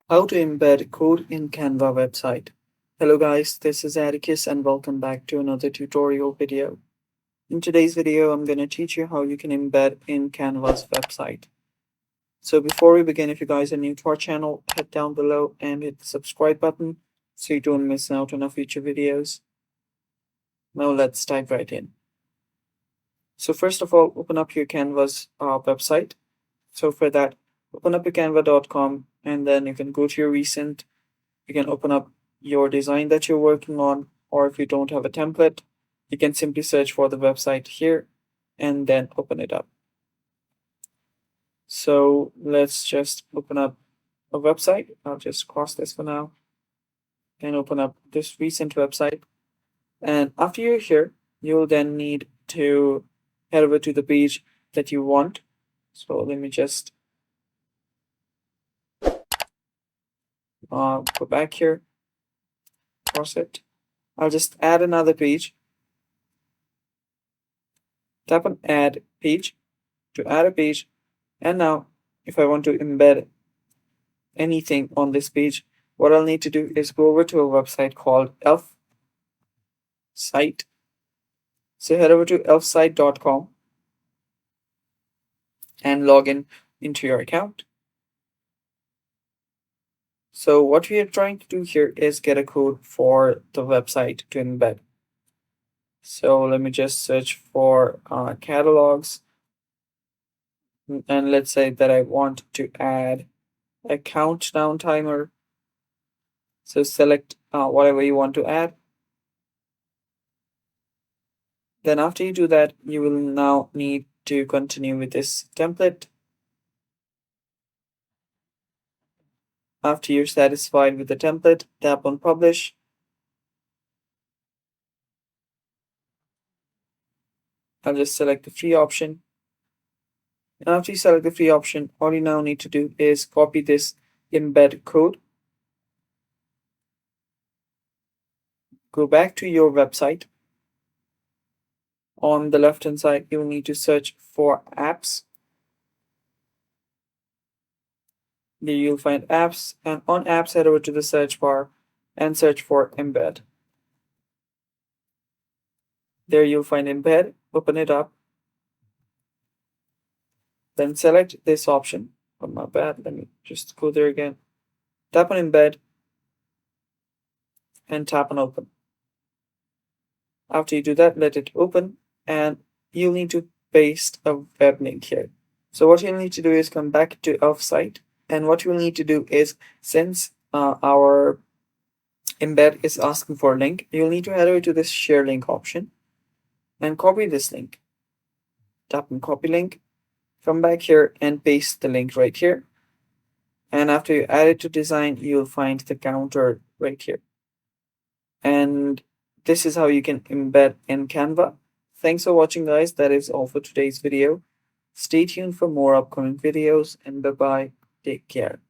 How to embed code in Canva website. Hello guys, this is Atticus and welcome back to another tutorial video. In today's video, I'm going to teach you how you can embed in Canva's website. So before we begin, if you guys are new to our channel, head down below and hit the subscribe button so you don't miss out on our future videos. Now let's dive right in. So first of all, open up your Canva's website. So for that, open up your canva.com and then you can go to your recent. You can open up your design that you're working on, or if you don't have a template, you can simply search for the website here and then open it up. So let's just open up a website. I'll just cross this for now and open up this recent website. And after you're here, you'll then need to head over to the page that you want. So let me just go back here, cross it. I'll just add another page. Tap on add page to add a page. And now if I want to embed anything on this page, what I'll need to do is go over to a website called elf site. So head over to elfsite.com and log in into your account. So what we are trying to do here is get a code for the website to embed. So let me just search for catalogs. And let's say that I want to add a countdown timer. So select whatever you want to add. Then after you do that, you will now need to continue with this template. After you're satisfied with the template, tap on publish. I'll just select the free option. And after you select the free option, all you now need to do is copy this embed code. Go back to your website. On the left hand side, you will need to search for apps. There you'll find apps, and on apps, head over to the search bar and search for embed. There you'll find embed, open it up. Then select this option. Oh, my bad, let me just go there again. Tap on embed and tap on open. After you do that, let it open and you'll need to paste a web link here. So what you'll need to do is come back to Elf site, and what you'll need to do is, since our embed is asking for a link, you'll need to head over to this share link option and copy this link. Tap on copy link, come back here and paste the link right here. And after you add it to design, you'll find the counter right here. And this is how you can embed in Canva. Thanks for watching, guys. That is all for today's video. Stay tuned for more upcoming videos, and bye bye. Take care.